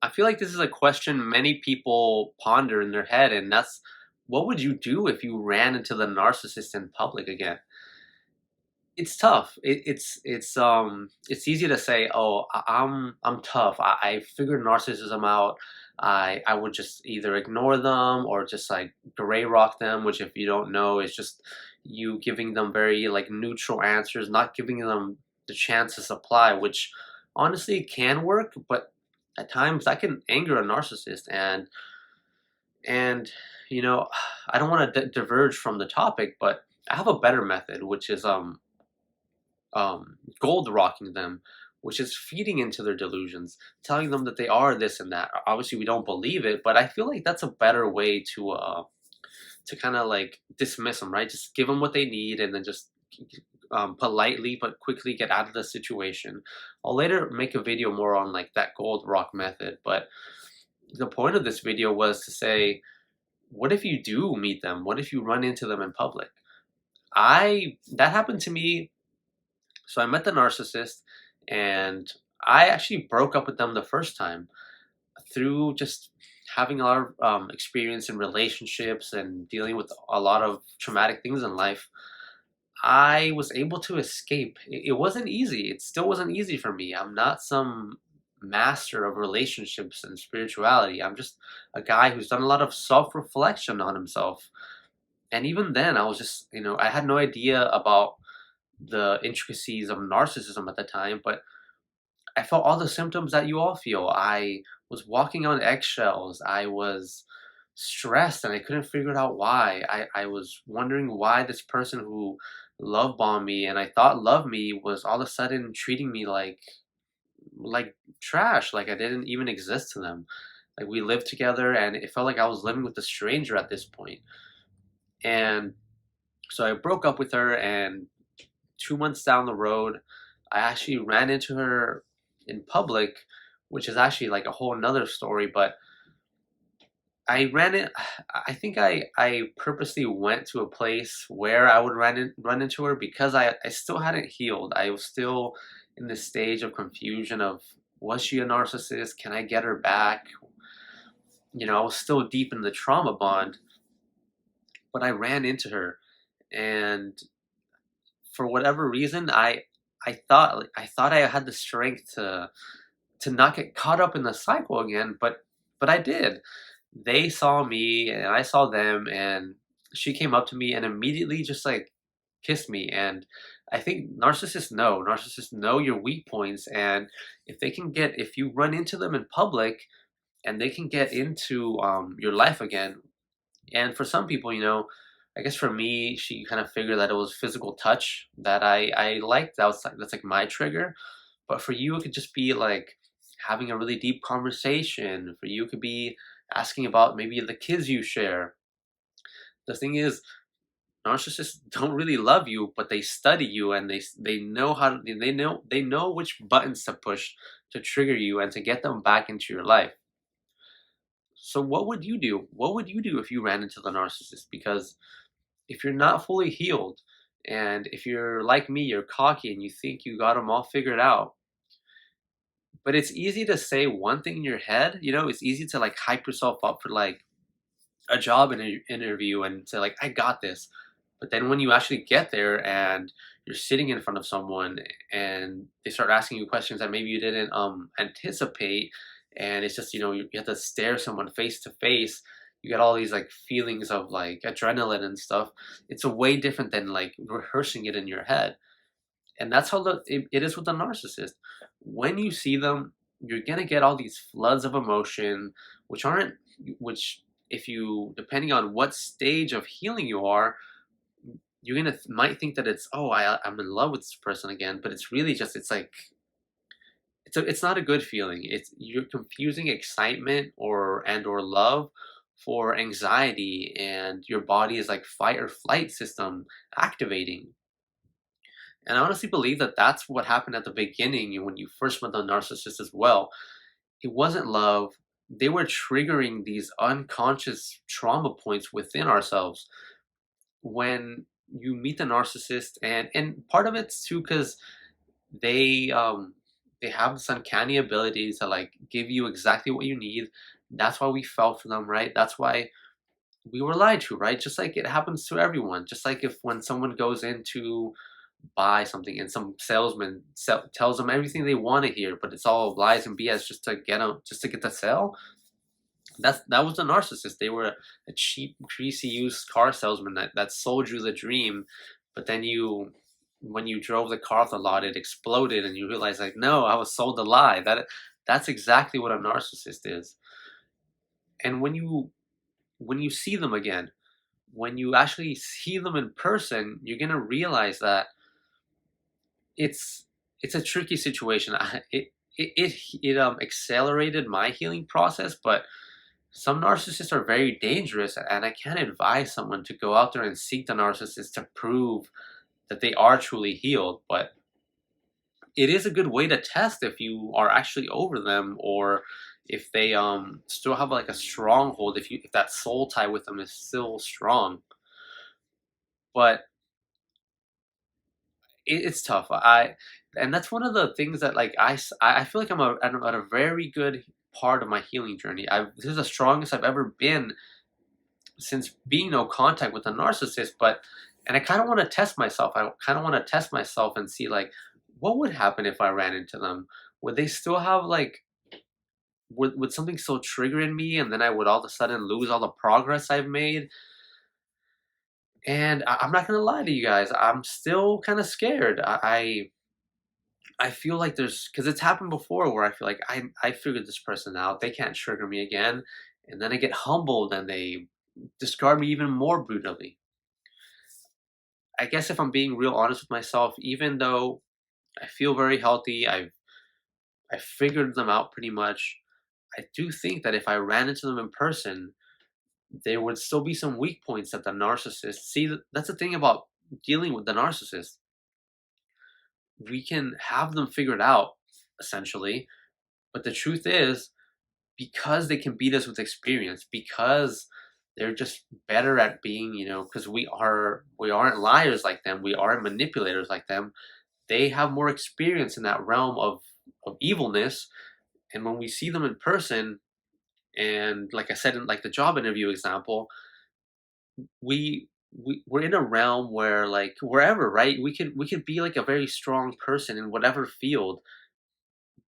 I feel like this is a question many people ponder in their head, and that's what would you do if you ran into the narcissist in public again? It's tough. It's easy to say, "Oh, I'm tough. I figured narcissism out. I would just either ignore them or just like gray rock them," which if you don't know is just you giving them very like neutral answers, not giving them the chance to supply, which honestly can work, but at times that can anger a narcissist. And you know, I don't want to diverge from the topic, but I have a better method, which is gold rocking them, which is feeding into their delusions, telling them that they are this and that. Obviously, we don't believe it, but I feel like that's a better way to kind of like dismiss them, right? Just give them what they need, and then just politely but quickly get out of the situation. I'll later make a video more on like that gold rock method, but the point of this video was to say, what if you do meet them? What if you run into them in public? I That happened to me. So I met the narcissist, and I actually broke up with them the first time through just having a lot of experience in relationships and dealing with a lot of traumatic things in life. I was able to escape. It wasn't easy. It still wasn't easy for me. I'm not some master of relationships and spirituality. I'm just a guy who's done a lot of self reflection on himself. And even then, I was just, I had no idea about the intricacies of narcissism at the time, but I felt all the symptoms that you all feel. I was walking on eggshells. I was stressed and I couldn't figure out why. I was wondering why this person who love bombed me and I thought loved me was all of a sudden treating me like trash, like I didn't even exist to them. Like we lived together and it felt like I was living with a stranger at this point. And so I broke up with her, and 2 months down the road, I actually ran into her in public, which is actually like a whole nother story. But I ran it. I think I purposely went to a place where I would run into her because I still hadn't healed. I was still in this stage of confusion of, was she a narcissist? Can I get her back? I was still deep in the trauma bond, but I ran into her, and for whatever reason, I thought I had the strength to not get caught up in the cycle again, but I did. They saw me and I saw them, and she came up to me and immediately just like kissed me. And I think narcissists know your weak points, and if you run into them in public and they can get into your life again. And for some people, I guess for me, she kind of figured that it was physical touch that I liked. That's like my trigger. But for you, it could just be like having a really deep conversation. For you, it could be asking about maybe the kids you share. The thing is, narcissists don't really love you, but they study you, and they know they know which buttons to push to trigger you and to get them back into your life. So what would you do? What would you do if you ran into the narcissist? Because if you're not fully healed, and if you're like me, you're cocky and you think you got them all figured out, but it's easy to say one thing in your head. It's easy to like hype yourself up for like a job interview and say like, I got this. But then when you actually get there and you're sitting in front of someone and they start asking you questions that maybe you didn't anticipate, and it's just, you have to stare someone face to face. You get all these like feelings of like adrenaline and stuff. It's a way different than like rehearsing it in your head. And that's how it is with the narcissist. When you see them, you're gonna get all these floods of emotion, which aren't, which if you, depending on what stage of healing you are, you're gonna might think that it's, oh, I'm in love with this person again, but it's really just, it's like it's not a good feeling. It's You're confusing excitement or love for anxiety, and your body is like fight or flight system activating. And I honestly believe that that's what happened at the beginning when you first met the narcissist as well. It wasn't love. They were triggering these unconscious trauma points within ourselves. When you meet the narcissist, and part of it's too because they They have this uncanny ability to like give you exactly what you need. That's why we fell for them, right? That's why we were lied to, right? Just like it happens to everyone. Just like if when someone goes in to buy something and some salesman tells them everything they want to hear, but it's all lies and BS just to get them, just to get the sale. That was a narcissist. They were a cheap, greasy used car salesman that sold you the dream, but then when you drove the car off the lot, it exploded, and you realize like, no, I was sold a lie. That's exactly what a narcissist is. And when you see them again, when you actually see them in person, you're gonna realize that it's it's a tricky situation. It accelerated my healing process, but some narcissists are very dangerous, and I can't advise someone to go out there and seek the narcissist to prove that they are truly healed. But it is a good way to test if you are actually over them, or if they still have like a stronghold, if that soul tie with them is still strong. But it's tough. And that's one of the things that like I feel like I'm at a very good part of my healing journey. This is the strongest I've ever been since being no contact with a narcissist. But and I kind of want to test myself. I kind of want to test myself and see like what would happen if I ran into them. Would they still have like would something still trigger in me, and then I would all of a sudden lose all the progress I've made? And I'm not gonna lie to you guys, I'm still kind of scared. I feel like there's because it's happened before where I feel like I figured this person out. They can't trigger me again, and then I get humbled and they discard me even more brutally. I guess if I'm being real honest with myself, even though I feel very healthy, I figured them out pretty much. I do think that if I ran into them in person, there would still be some weak points that the narcissist see. That's the thing about dealing with the narcissist. We can have them figured out essentially, but the truth is, because they can beat us with experience, because they're just better at being, because we aren't liars like them, we aren't manipulators like them. They have more experience in that realm of evilness, and when we see them in person, and like I said in like the job interview example, we're in a realm where like wherever, right, we could be like a very strong person in whatever field,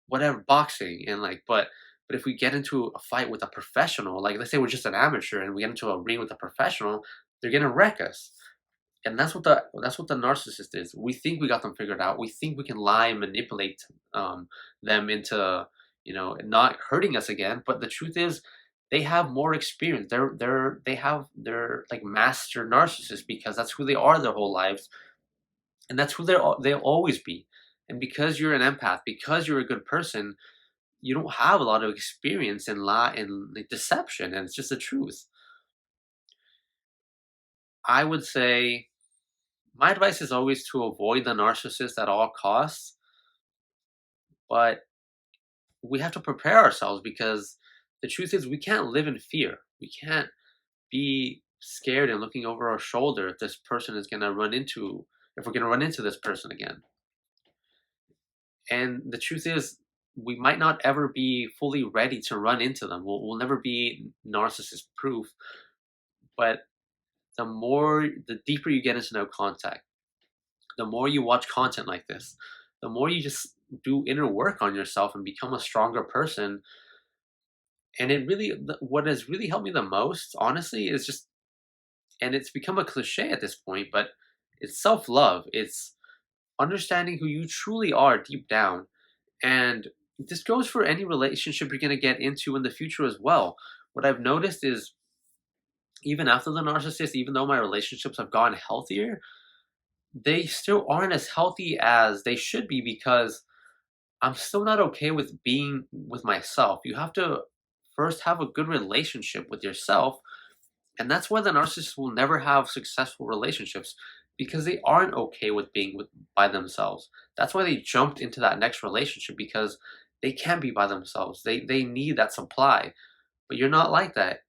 whatever, boxing, and like but if we get into a fight with a professional, like let's say we're just an amateur and we get into a ring with a professional, they're gonna wreck us. And that's what the narcissist is. We think we got them figured out. We think we can lie and manipulate them into not hurting us again. But the truth is, they have more experience. They're like master narcissists because that's who they are their whole lives, and that's who they'll always be. And because you're an empath, because you're a good person, you don't have a lot of experience in lie and like, deception, and it's just the truth. I would say my advice is always to avoid the narcissist at all costs, but we have to prepare ourselves because the truth is we can't live in fear. We can't be scared and looking over our shoulder if this person is going to run into if we're going to run into this person again. And the truth is we might not ever be fully ready to run into them. We'll never be narcissist proof, but the deeper you get into no contact, the more you watch content like this, the more you just do inner work on yourself and become a stronger person. And what has really helped me the most, honestly, is just, and it's become a cliche at this point, but it's self love. It's understanding who you truly are deep down. And this goes for any relationship you're going to get into in the future as well. What I've noticed is, even after the narcissist, even though my relationships have gotten healthier, they still aren't as healthy as they should be because I'm still not okay with being with myself. You have to first have a good relationship with yourself. And that's why the narcissist will never have successful relationships because they aren't okay with being by themselves. That's why they jumped into that next relationship because they can't be by themselves. They need that supply. But you're not like that.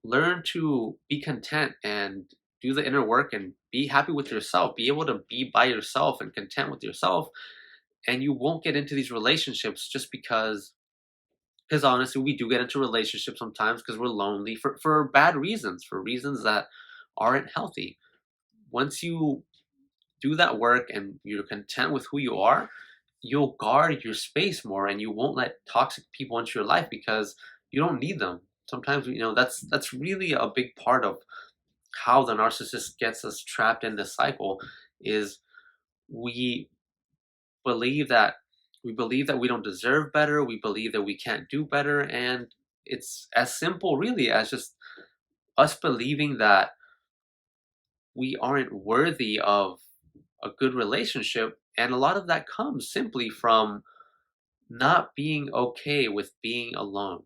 Learn to be content and do the inner work and be happy with yourself. Be able to be by yourself and content with yourself, and you won't get into these relationships just because honestly, we do get into relationships sometimes because we're lonely for bad reasons, for reasons that aren't healthy. Once you do that work and you're content with who you are, you'll guard your space more and you won't let toxic people into your life because you don't need them. Sometimes that's really a big part of how the narcissist gets us trapped in this cycle is we believe that we believe that we don't deserve better, we believe that we can't do better, and it's as simple really as just us believing that we aren't worthy of a good relationship, and a lot of that comes simply from not being okay with being alone.